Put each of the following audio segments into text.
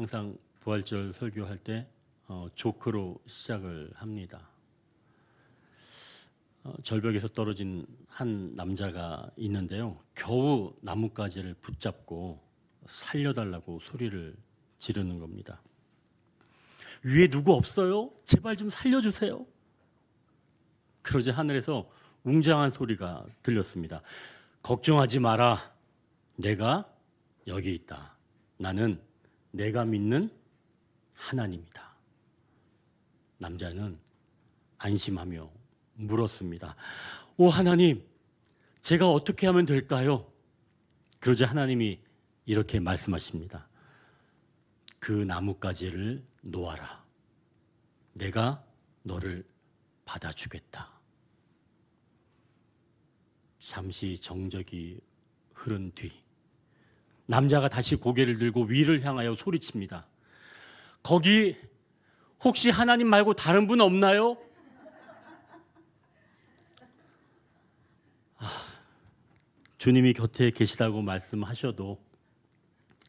항상 부활절 설교할 때 조크로 시작을 합니다. 절벽에서 떨어진 한 남자가 있는데요. 겨우 나뭇가지를 붙잡고 살려달라고 소리를 지르는 겁니다. 위에 누구 없어요? 제발 좀 살려주세요. 그러자 하늘에서 웅장한 소리가 들렸습니다. 걱정하지 마라. 내가 여기 있다. 나는 내가 믿는 하나님이다. 남자는 안심하며 물었습니다. 오 하나님, 제가 어떻게 하면 될까요? 그러자 하나님이 이렇게 말씀하십니다. 그 나뭇가지를 놓아라. 내가 너를 받아주겠다. 잠시 정적이 흐른 뒤 남자가 다시 고개를 들고 위를 향하여 소리칩니다. 거기 혹시 하나님 말고 다른 분 없나요? 주님이 곁에 계시다고 말씀하셔도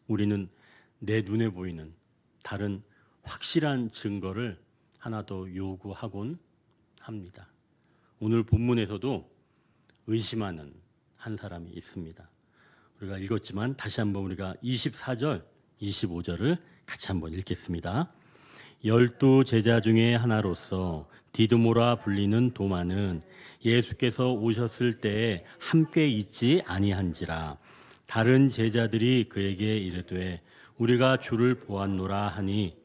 우리는 내 눈에 보이는 다른 확실한 증거를 하나 더 요구하곤 합니다. 오늘 본문에서도 의심하는 한 사람이 있습니다. 우리가 읽었지만 다시 한번 우리가 24절, 25절을 같이 한번 읽겠습니다. 12 제자 중에 하나로서 디두모라 불리는 도마는 예수께서 오셨을 때에 함께 있지 아니한지라. 다른 제자들이 그에게 이르되 우리가 주를 보았노라 하니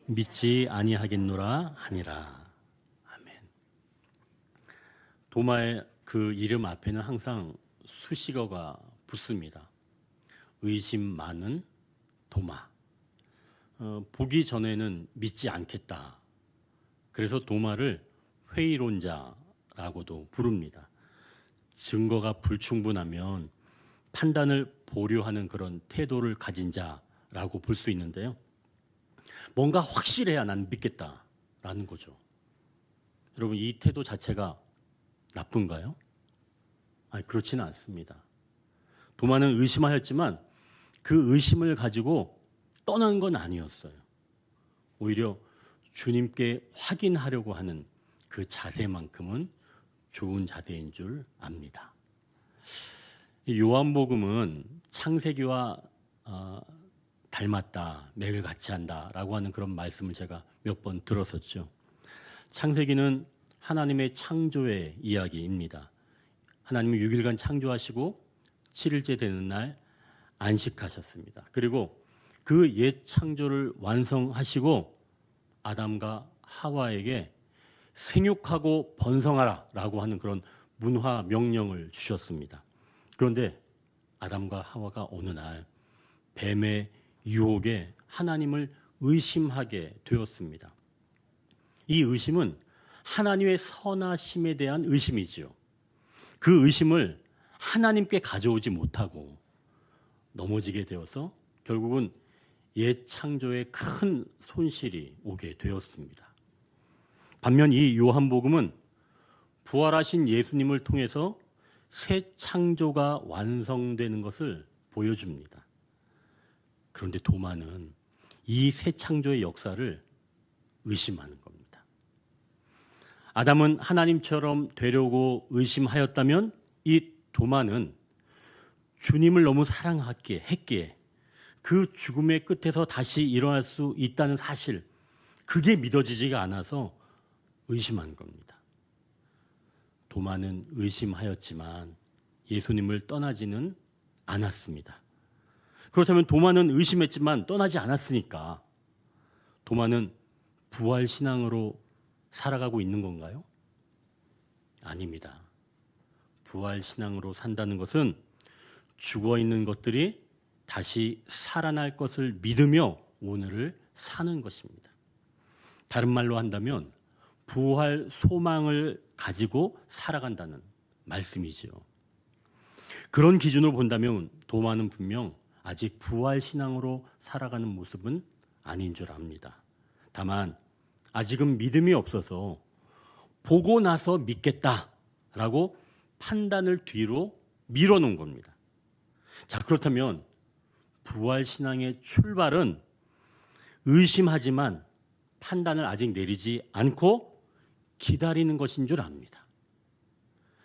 믿지 아니하겠노라 하니라. 아멘. 도마의 그 이름 앞에는 항상 수식어가 붙습니다. 의심 많은 도마. 보기 전에는 믿지 않겠다. 그래서 도마를 회의론자라고도 부릅니다. 증거가 불충분하면 판단을 보류하는 그런 태도를 가진 자라고 볼 수 있는데요. 뭔가 확실해야 난 믿겠다라는 거죠. 여러분, 이 태도 자체가 나쁜가요? 아니, 그렇지는 않습니다. 도마는 의심하였지만 그 의심을 가지고 떠난 건 아니었어요. 오히려 주님께 확인하려고 하는 그 자세만큼은 좋은 자세인 줄 압니다. 이 요한복음은 창세기와 닮았다, 맥을 같이 한다라고 하는 그런 말씀을 제가 몇 번 들었었죠. 창세기는 하나님의 창조의 이야기입니다. 하나님은 6일간 창조하시고 7일째 되는 날 안식하셨습니다. 그리고 그 옛 창조를 완성하시고 아담과 하와에게 생육하고 번성하라 라고 하는 그런 문화 명령을 주셨습니다. 그런데 아담과 하와가 어느 날 뱀의 유혹에 하나님을 의심하게 되었습니다. 이 의심은 하나님의 선하심에 대한 의심이죠. 그 의심을 하나님께 가져오지 못하고 넘어지게 되어서 결국은 옛 창조에 큰 손실이 오게 되었습니다. 반면 이 요한복음은 부활하신 예수님을 통해서 새 창조가 완성되는 것을 보여줍니다. 그런데 도마는 이 새 창조의 역사를 의심하는 겁니다. 아담은 하나님처럼 되려고 의심하였다면 이 도마는 주님을 너무 사랑했기에 그 죽음의 끝에서 다시 일어날 수 있다는 사실, 그게 믿어지지가 않아서 의심한 겁니다. 도마는 의심하였지만 예수님을 떠나지는 않았습니다. 그렇다면 도마는 의심했지만 떠나지 않았으니까 도마는 부활신앙으로 살아가고 있는 건가요? 아닙니다. 부활신앙으로 산다는 것은 죽어있는 것들이 다시 살아날 것을 믿으며 오늘을 사는 것입니다. 다른 말로 한다면 부활 소망을 가지고 살아간다는 말씀이죠. 그런 기준으로 본다면 도마는 분명 아직 부활신앙으로 살아가는 모습은 아닌 줄 압니다. 다만 아직은 믿음이 없어서 보고 나서 믿겠다라고 판단을 뒤로 밀어놓은 겁니다. 자, 그렇다면 부활신앙의 출발은 의심하지만 판단을 아직 내리지 않고 기다리는 것인 줄 압니다.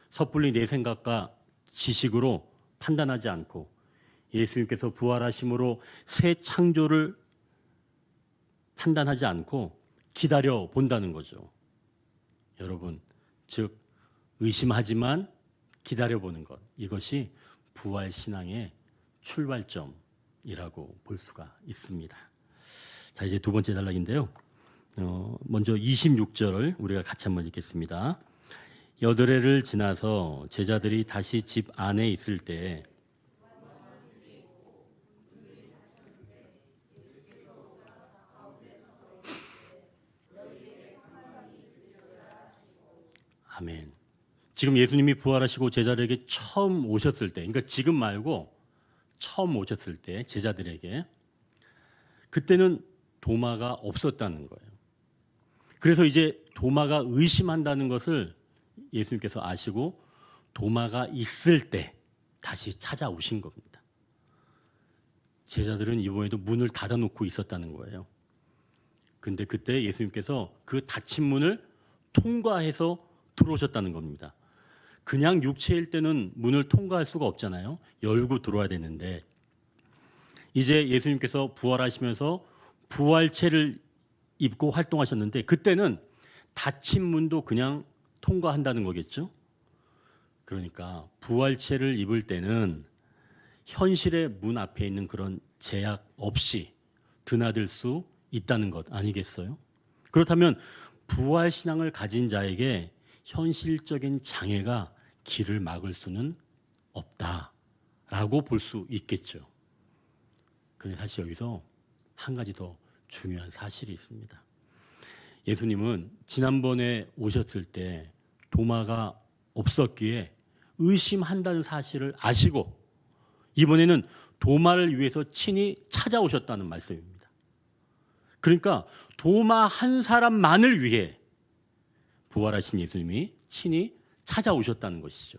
섣불리 내 생각과 지식으로 판단하지 않고 예수님께서 부활하심으로 새 창조를 판단하지 않고 기다려 본다는 거죠. 여러분, 즉 의심하지만 기다려 보는 것, 이것이 부활 신앙의 출발점이라고 볼 수가 있습니다. 자, 이제 두 번째 단락인데요. 먼저 26절을 우리가 같이 한번 읽겠습니다. 여드레를 지나서 제자들이 다시 집 안에 있을 때 아멘. 지금 예수님이 부활하시고 제자들에게 처음 오셨을 때, 그러니까 지금 말고 처음 오셨을 때 제자들에게, 그때는 도마가 없었다는 거예요. 그래서 이제 도마가 의심한다는 것을 예수님께서 아시고 도마가 있을 때 다시 찾아오신 겁니다. 제자들은 이번에도 문을 닫아놓고 있었다는 거예요. 근데 그때 예수님께서 그 닫힌 문을 통과해서 들어오셨다는 겁니다. 그냥 육체일 때는 문을 통과할 수가 없잖아요. 열고 들어와야 되는데 이제 예수님께서 부활하시면서 부활체를 입고 활동하셨는데 그때는 닫힌 문도 그냥 통과한다는 거겠죠. 그러니까 부활체를 입을 때는 현실의 문 앞에 있는 그런 제약 없이 드나들 수 있다는 것 아니겠어요? 그렇다면 부활신앙을 가진 자에게 현실적인 장애가 길을 막을 수는 없다라고 볼 수 있겠죠. 그런데 사실 여기서 한 가지 더 중요한 사실이 있습니다. 예수님은 지난번에 오셨을 때 도마가 없었기에 의심한다는 사실을 아시고 이번에는 도마를 위해서 친히 찾아오셨다는 말씀입니다. 그러니까 도마 한 사람만을 위해 부활하신 예수님이 친히 찾아오셨다는 것이죠.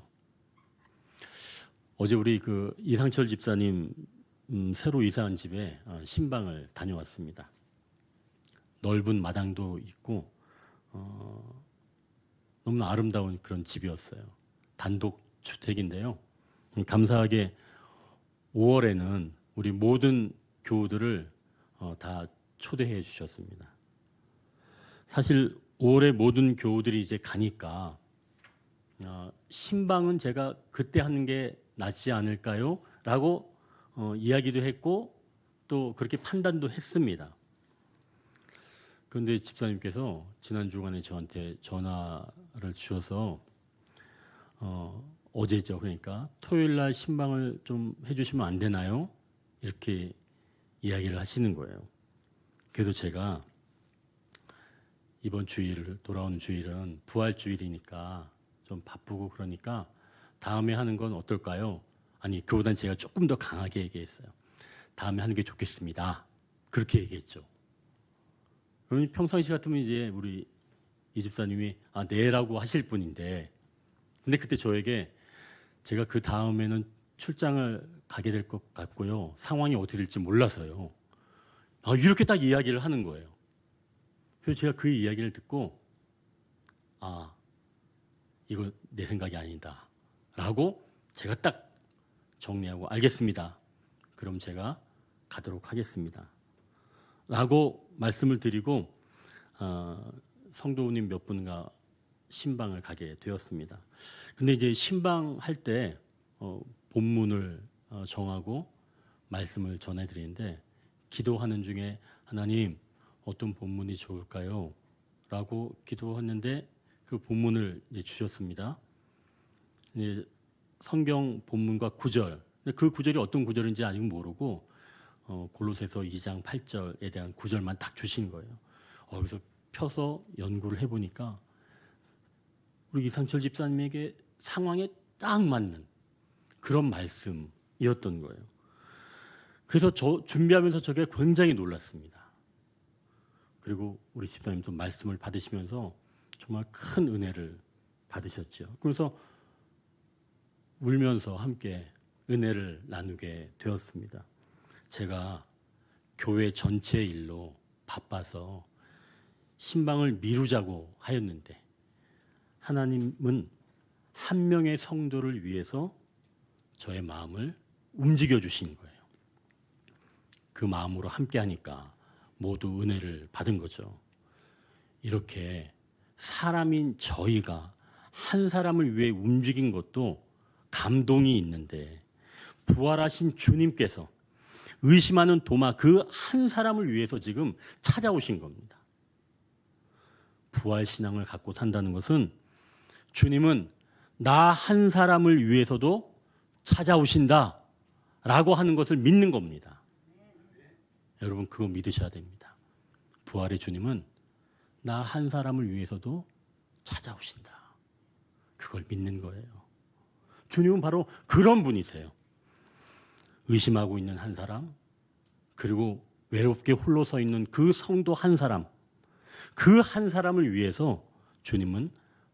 어제 우리 이상철 집사님 새로 이사한 집에 신방을 다녀왔습니다. 넓은 마당도 있고 너무나 아름다운 그런 집이었어요. 단독 주택인데요. 감사하게 5월에는 우리 모든 교우들을 다 초대해 주셨습니다. 사실 5월에 모든 교우들이 이제 가니까 신방은 제가 그때 하는 게 낫지 않을까요? 라고 이야기도 했고 또 그렇게 판단도 했습니다. 그런데 집사님께서 지난 주간에 저한테 전화를 주셔서 어제죠. 그러니까 토요일 날 신방을 좀 해주시면 안 되나요? 이렇게 이야기를 하시는 거예요. 그래도 제가 이번 주일, 돌아오는 주일은 부활주일이니까 좀 바쁘고 그러니까 다음에 하는 건 어떨까요? 아니, 그보단 제가 조금 더 강하게 얘기했어요. 다음에 하는 게 좋겠습니다. 그렇게 얘기했죠. 그러니 평상시 같으면 이제 우리 이 집사님이 네라고 하실 분인데 근데 그때 저에게 제가 그 다음에는 출장을 가게 될 것 같고요. 상황이 어떻게 될지 몰라서요. 이렇게 딱 이야기를 하는 거예요. 그래서 제가 그 이야기를 듣고 이거 내 생각이 아니다 라고 제가 딱 정리하고 알겠습니다. 그럼 제가 가도록 하겠습니다. 라고 말씀을 드리고 성도님 몇 분과 신방을 가게 되었습니다. 근데 이제 신방할 때 본문을 정하고 말씀을 전해드리는데 기도하는 중에 하나님 어떤 본문이 좋을까요? 라고 기도했는데 그 본문을 이제 주셨습니다. 이제 성경 본문과 구절, 그 구절이 어떤 구절인지 아직 모르고 골로새서 2장 8절에 대한 구절만 딱 주신 거예요. 그래서 펴서 연구를 해보니까 우리 이상철 집사님에게 상황에 딱 맞는 그런 말씀이었던 거예요. 그래서 저 준비하면서 저게 굉장히 놀랐습니다. 그리고 우리 집사님도 말씀을 받으시면서 정말 큰 은혜를 받으셨죠. 그래서 울면서 함께 은혜를 나누게 되었습니다. 제가 교회 전체 일로 바빠서 신방을 미루자고 하였는데 하나님은 한 명의 성도를 위해서 저의 마음을 움직여 주신 거예요. 그 마음으로 함께 하니까 모두 은혜를 받은 거죠. 이렇게 사람인 저희가 한 사람을 위해 움직인 것도 감동이 있는데 부활하신 주님께서 의심하는 도마 그 한 사람을 위해서 지금 찾아오신 겁니다. 부활신앙을 갖고 산다는 것은 주님은 나 한 사람을 위해서도 찾아오신다 라고 하는 것을 믿는 겁니다. 여러분 그거 믿으셔야 됩니다. 부활의 주님은 나 한 사람을 위해서도 찾아오신다. 그걸 믿는 거예요. 주님은 바로 그런 분이세요. 의심하고 있는 한 사람, 그리고 외롭게 홀로 서 있는 그 성도 한 사람, 그 한 사람을 위해서 주님은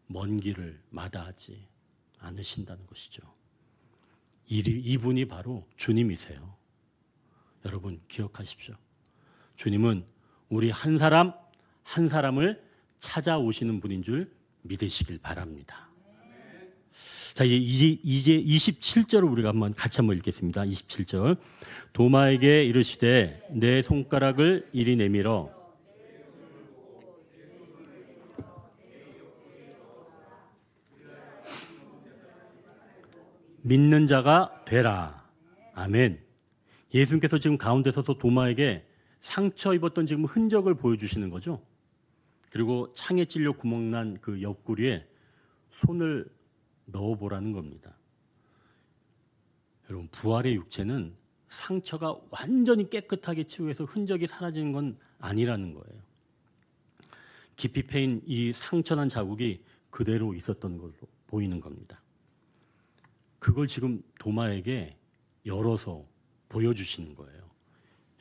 먼 길을 마다하지 않으신다는 것이죠. 이분이 바로 주님이세요. 여러분 기억하십시오. 주님은 우리 한 사람 한 사람을 찾아오시는 분인 줄 믿으시길 바랍니다. 자, 이제 27절을 우리가 같이 한번 읽겠습니다. 27절. 도마에게 이르시되 내 손가락을 이리 내밀어 믿는 자가 되라. 아멘. 예수님께서 지금 가운데 서서 도마에게 상처 입었던 지금 흔적을 보여주시는 거죠. 그리고 창에 찔려 구멍난 그 옆구리에 손을 넣어보라는 겁니다. 여러분 부활의 육체는 상처가 완전히 깨끗하게 치유해서 흔적이 사라지는 건 아니라는 거예요. 깊이 패인 이 상처난 자국이 그대로 있었던 걸로 보이는 겁니다. 그걸 지금 도마에게 열어서 보여주시는 거예요.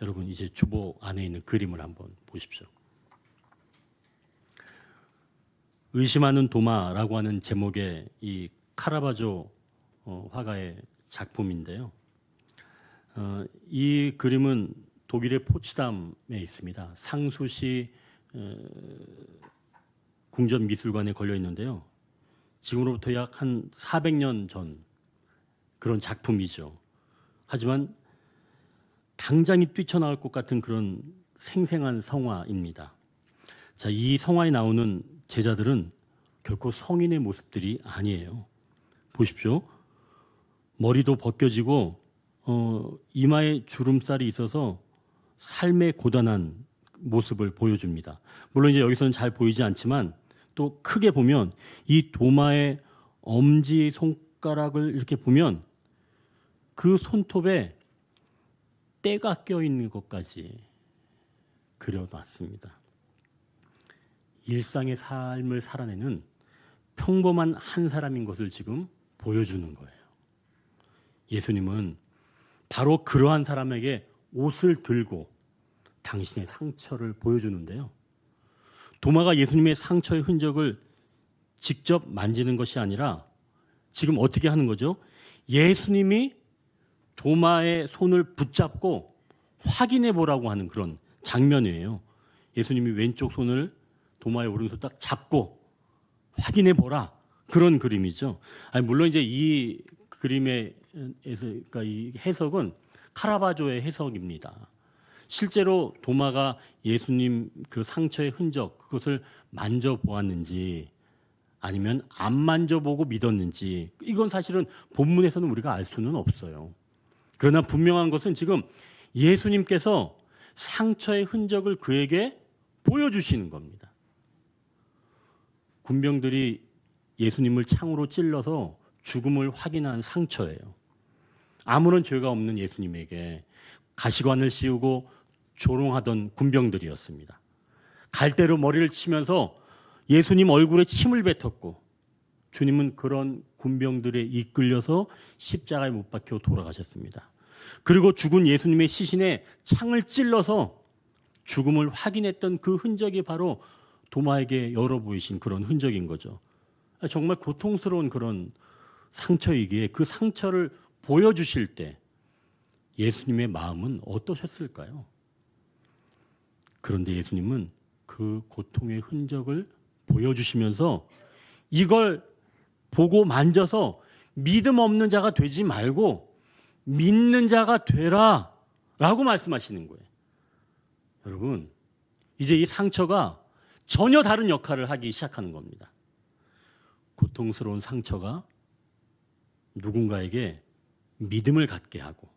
여러분 이제 주보 안에 있는 그림을 한번 보십시오. 의심하는 도마라고 하는 제목의 이 카라바조 화가의 작품인데요. 이 그림은 독일의 포츠담에 있습니다. 상수시 궁전미술관에 걸려 있는데요. 지금으로부터 약 한 400년 전 그런 작품이죠. 하지만 당장이 뛰쳐나올 것 같은 그런 생생한 성화입니다. 자, 이 성화에 나오는 제자들은 결코 성인의 모습들이 아니에요. 보십시오. 머리도 벗겨지고 이마에 주름살이 있어서 삶의 고단한 모습을 보여줍니다. 물론 이제 여기서는 잘 보이지 않지만 또 크게 보면 이 도마의 엄지 손가락을 이렇게 보면 그 손톱에 때가 껴있는 것까지 그려놨습니다. 일상의 삶을 살아내는 평범한 한 사람인 것을 지금 보여주는 거예요. 예수님은 바로 그러한 사람에게 옷을 들고 당신의 상처를 보여주는데요. 도마가 예수님의 상처의 흔적을 직접 만지는 것이 아니라 지금 어떻게 하는 거죠? 예수님이 도마의 손을 붙잡고 확인해 보라고 하는 그런 장면이에요. 예수님이 왼쪽 손을 도마의 오른손 딱 잡고 확인해 보라, 그런 그림이죠. 아니, 물론 이제 이 그림의 그러니까 이 해석은 카라바조의 해석입니다. 실제로 도마가 예수님 그 상처의 흔적 그것을 만져보았는지 아니면 안 만져보고 믿었는지 이건 사실은 본문에서는 우리가 알 수는 없어요. 그러나 분명한 것은 지금 예수님께서 상처의 흔적을 그에게 보여주시는 겁니다. 군병들이 예수님을 창으로 찔러서 죽음을 확인한 상처예요. 아무런 죄가 없는 예수님에게 가시관을 씌우고 조롱하던 군병들이었습니다. 갈대로 머리를 치면서 예수님 얼굴에 침을 뱉었고 주님은 그런 군병들에 이끌려서 십자가에 못 박혀 돌아가셨습니다. 그리고 죽은 예수님의 시신에 창을 찔러서 죽음을 확인했던 그 흔적이 바로 도마에게 열어 보이신 그런 흔적인 거죠. 정말 고통스러운 그런 상처이기에 그 상처를 보여주실 때 예수님의 마음은 어떠셨을까요? 그런데 예수님은 그 고통의 흔적을 보여주시면서 이걸 보고 만져서 믿음 없는 자가 되지 말고 믿는 자가 되라 라고 말씀하시는 거예요. 여러분, 이제 이 상처가 전혀 다른 역할을 하기 시작하는 겁니다. 고통스러운 상처가 누군가에게 믿음을 갖게 하고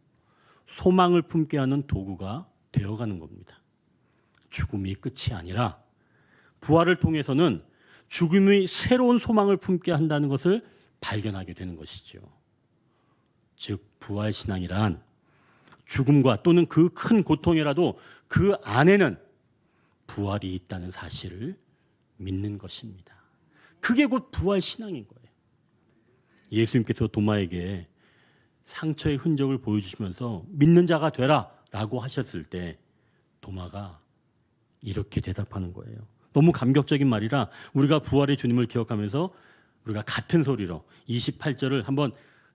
소망을 품게 하는 도구가 되어가는 겁니다. 죽음이 끝이 아니라 부활을 통해서는 죽음이 새로운 소망을 품게 한다는 것을 발견하게 되는 것이죠. 즉 부활신앙이란 죽음과 또는 그 큰 고통이라도 그 안에는 부활이 있다는 사실을 믿는 것입니다. 그게 곧 부활신앙인 거예요. 예수님께서 도마에게 상처의 흔적을 보여주시면서 믿는 자가 되라 라고 하셨을 때 도마가 이렇게 대답하는 거예요. 너무 감격적인 말이라 우리가 부활의 주님을 기억하면서 우리가 같은 소리로 28절을 한번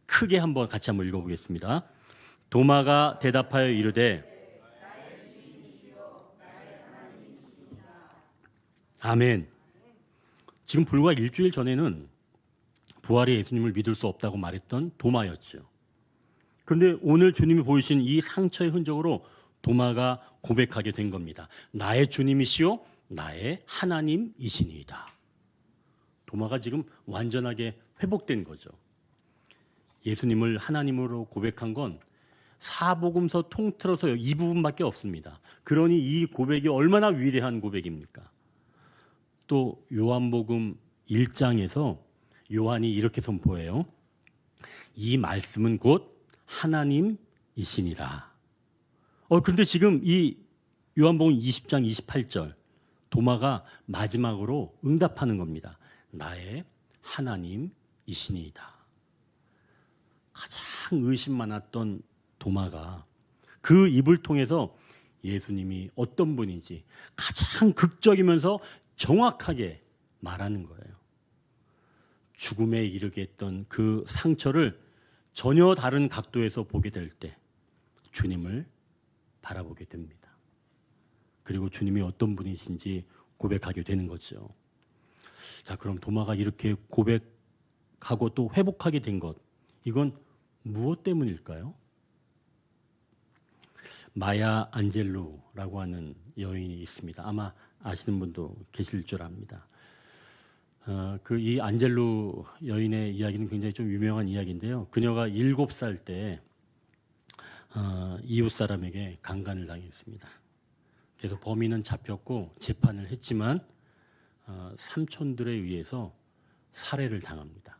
크게 한번 같이 한번 읽어보겠습니다. 도마가 대답하여 이르되 아멘. 지금 불과 일주일 전에는 부활의 예수님을 믿을 수 없다고 말했던 도마였죠. 그런데 오늘 주님이 보이신 이 상처의 흔적으로 도마가 고백하게 된 겁니다. 나의 주님이시요 나의 하나님이시니이다. 도마가 지금 완전하게 회복된 거죠. 예수님을 하나님으로 고백한 건 사복음서 통틀어서 이 부분밖에 없습니다. 그러니 이 고백이 얼마나 위대한 고백입니까? 또 요한복음 1장에서 요한이 이렇게 선포해요. 이 말씀은 곧 하나님이시니라. 그런데 지금 이 요한복음 20장 28절 도마가 마지막으로 응답하는 겁니다. 나의 하나님이시니이다. 가장 의심 많았던 도마가 그 입을 통해서 예수님이 어떤 분인지 가장 극적이면서 정확하게 말하는 거예요. 죽음에 이르게 했던 그 상처를 전혀 다른 각도에서 보게 될 때 주님을 바라보게 됩니다. 그리고 주님이 어떤 분이신지 고백하게 되는 거죠. 자, 그럼 도마가 이렇게 고백하고 또 회복하게 된 것, 이건 무엇 때문일까요? 마야 안젤루라고 하는 여인이 있습니다. 아마 아시는 분도 계실 줄 압니다. 이 안젤루 여인의 이야기는 굉장히 좀 유명한 이야기인데요. 그녀가 7살 때 이웃 사람에게 강간을 당했습니다. 그래서 범인은 잡혔고 재판을 했지만 삼촌들에 의해서 살해를 당합니다.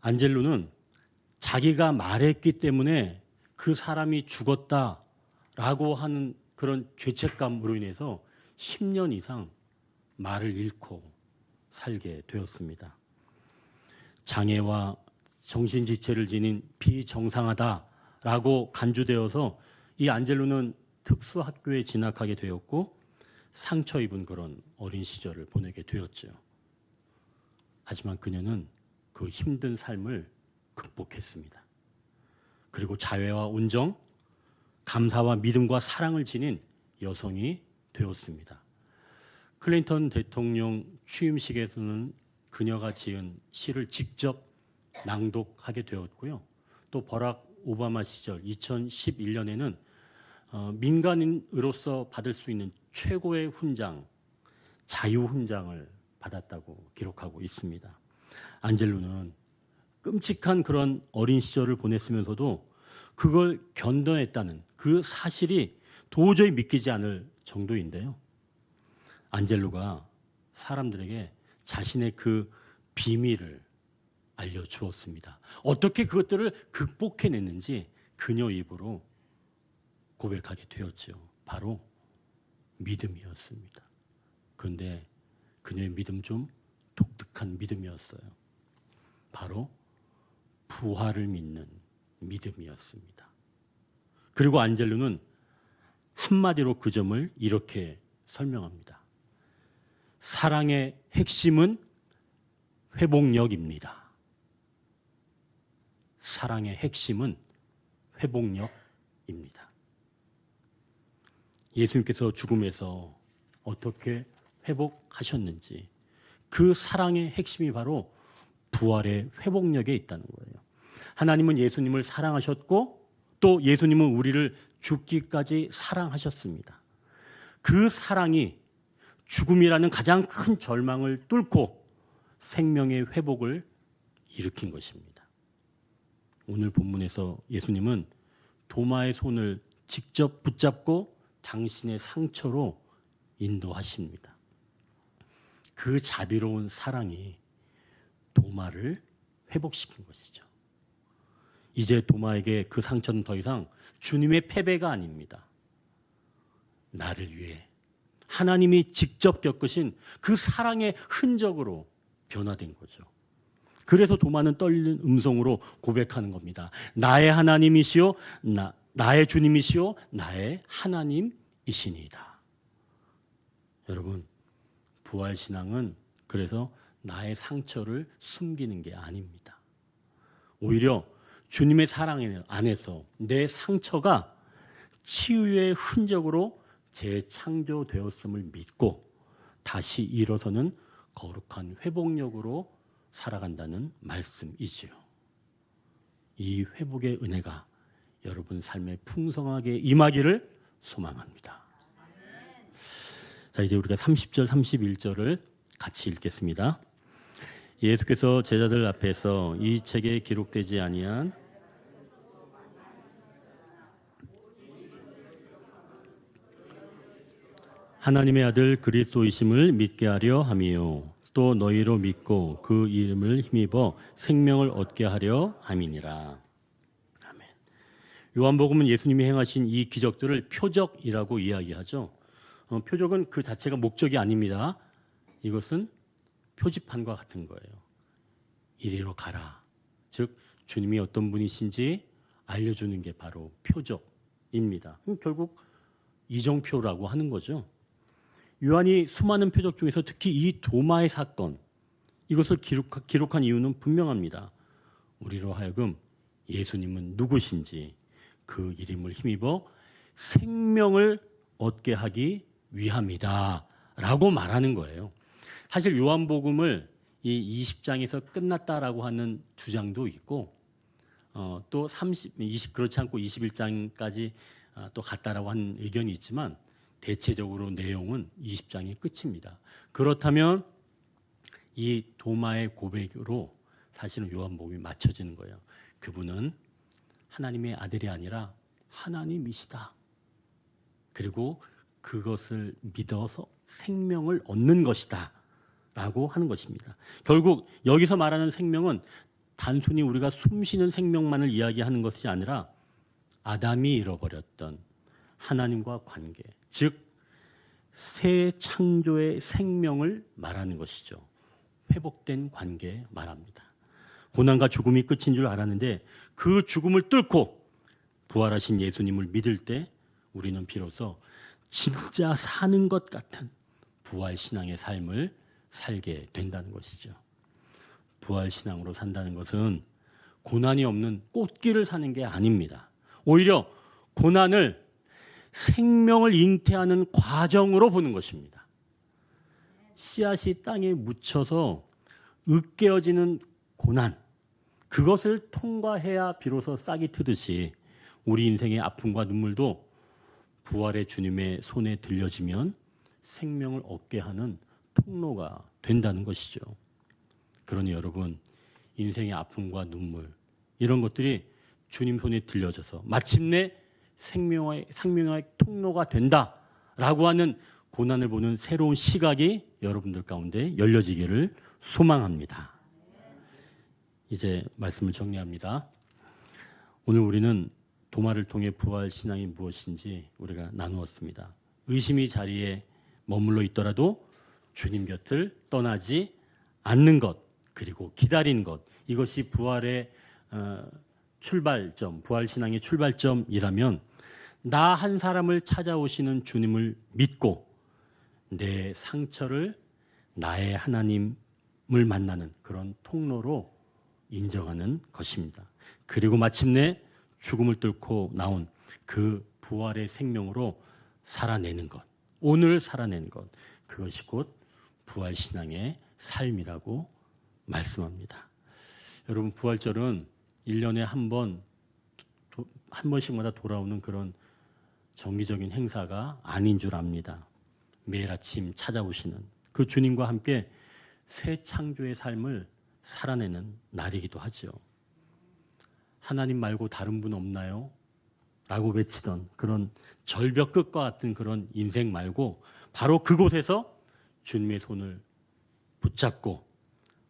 안젤루는 자기가 말했기 때문에 그 사람이 죽었다라고 하는 그런 죄책감으로 인해서 10년 이상 말을 잃고 살게 되었습니다. 장애와 정신지체를 지닌 비정상하다라고 간주되어서 이 안젤루는 특수학교에 진학하게 되었고 상처 입은 그런 어린 시절을 보내게 되었죠. 하지만 그녀는 그 힘든 삶을 극복했습니다. 그리고 자애와 온정, 감사와 믿음과 사랑을 지닌 여성이 되었습니다. 클린턴 대통령 취임식에서는 그녀가 지은 시를 직접 낭독하게 되었고요. 또 버락 오바마 시절 2011년에는 민간인으로서 받을 수 있는 최고의 훈장, 자유훈장을 받았다고 기록하고 있습니다. 안젤루는 끔찍한 그런 어린 시절을 보냈으면서도 그걸 견뎌냈다는 그 사실이 도저히 믿기지 않을 정도인데요. 안젤루가 사람들에게 자신의 그 비밀을 알려주었습니다. 어떻게 그것들을 극복해냈는지 그녀 입으로 고백하게 되었죠. 바로 믿음이었습니다. 그런데 그녀의 믿음 좀 독특한 믿음이었어요. 바로 부활을 믿는 믿음이었습니다. 그리고 안젤루는 한마디로 그 점을 이렇게 설명합니다. 사랑의 핵심은 회복력입니다. 사랑의 핵심은 회복력입니다. 예수님께서 죽음에서 어떻게 회복하셨는지 그 사랑의 핵심이 바로 부활의 회복력에 있다는 거예요. 하나님은 예수님을 사랑하셨고 또 예수님은 우리를 죽기까지 사랑하셨습니다. 그 사랑이 죽음이라는 가장 큰 절망을 뚫고 생명의 회복을 일으킨 것입니다. 오늘 본문에서 예수님은 도마의 손을 직접 붙잡고 당신의 상처로 인도하십니다. 그 자비로운 사랑이 도마를 회복시킨 것이죠. 이제 도마에게 그 상처는 더 이상 주님의 패배가 아닙니다. 나를 위해 하나님이 직접 겪으신 그 사랑의 흔적으로 변화된 거죠. 그래서 도마는 떨리는 음성으로 고백하는 겁니다. 나의 하나님이시오, 나의 주님이시오, 나의 하나님이시니이다. 여러분, 부활신앙은 그래서 나의 상처를 숨기는 게 아닙니다. 오히려 주님의 사랑 안에서 내 상처가 치유의 흔적으로 재창조되었음을 믿고 다시 일어서는 거룩한 회복력으로 살아간다는 말씀이지요. 이 회복의 은혜가 여러분 삶에 풍성하게 임하기를 소망합니다. 자, 이제 우리가 30절, 31절을 같이 읽겠습니다. 예수께서 제자들 앞에서 이 책에 기록되지 아니한 하나님의 아들 그리스도이심을 믿게 하려 함이요 또 너희로 믿고 그 이름을 힘입어 생명을 얻게 하려 함이니라. 아멘. 요한복음은 예수님이 행하신 이 기적들을 표적이라고 이야기하죠. 표적은 그 자체가 목적이 아닙니다. 이것은 표지판과 같은 거예요. 이리로 가라. 즉 주님이 어떤 분이신지 알려주는 게 바로 표적입니다. 결국 이정표라고 하는 거죠. 요한이 수많은 표적 중에서 특히 이 도마의 사건, 이것을 기록한 이유는 분명합니다. 우리로 하여금 예수님은 누구신지 그 이름을 힘입어 생명을 얻게 하기 위함이다 라고 말하는 거예요. 사실 요한복음을 이 20장에서 끝났다라고 하는 주장도 있고 또 20 그렇지 않고 21장까지 또 갔다라고 하는 의견이 있지만 대체적으로 내용은 20장이 끝입니다. 그렇다면 이 도마의 고백으로 사실은 요한복음이 맞춰지는 거예요. 그분은 하나님의 아들이 아니라 하나님이시다. 그리고 그것을 믿어서 생명을 얻는 것이다 라고 하는 것입니다. 결국 여기서 말하는 생명은 단순히 우리가 숨쉬는 생명만을 이야기하는 것이 아니라 아담이 잃어버렸던 하나님과 관계, 즉 새 창조의 생명을 말하는 것이죠. 회복된 관계 말합니다. 고난과 죽음이 끝인 줄 알았는데 그 죽음을 뚫고 부활하신 예수님을 믿을 때 우리는 비로소 진짜 사는 것 같은 부활신앙의 삶을 살게 된다는 것이죠. 부활신앙으로 산다는 것은 고난이 없는 꽃길을 사는 게 아닙니다. 오히려 고난을 생명을 잉태하는 과정으로 보는 것입니다. 씨앗이 땅에 묻혀서 으깨어지는 고난, 그것을 통과해야 비로소 싹이 트듯이 우리 인생의 아픔과 눈물도 부활의 주님의 손에 들려지면 생명을 얻게 하는 통로가 된다는 것이죠. 그러니 여러분, 인생의 아픔과 눈물 이런 것들이 주님 손에 들려져서 마침내 생명의 통로가 된다라고 하는 고난을 보는 새로운 시각이 여러분들 가운데 열려지기를 소망합니다. 이제 말씀을 정리합니다. 오늘 우리는 도마를 통해 부활 신앙이 무엇인지 우리가 나누었습니다. 의심이 자리에 머물러 있더라도 주님 곁을 떠나지 않는 것, 그리고 기다리는 것, 이것이 부활의 출발점, 부활 신앙의 출발점이라면 나 한 사람을 찾아오시는 주님을 믿고 내 상처를 나의 하나님을 만나는 그런 통로로 인정하는 것입니다. 그리고 마침내 죽음을 뚫고 나온 그 부활의 생명으로 살아내는 것, 오늘 살아내는 것, 그것이 곧 부활신앙의 삶이라고 말씀합니다. 여러분, 부활절은 1년에 한 번씩마다 돌아오는 그런 정기적인 행사가 아닌 줄 압니다. 매일 아침 찾아오시는 그 주님과 함께 새 창조의 삶을 살아내는 날이기도 하죠. 하나님 말고 다른 분 없나요? 라고 외치던 그런 절벽 끝과 같은 그런 인생 말고 바로 그곳에서 주님의 손을 붙잡고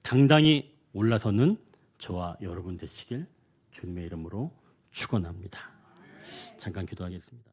당당히 올라서는 저와 여러분 되시길 주님의 이름으로 축원합니다. 잠깐 기도하겠습니다.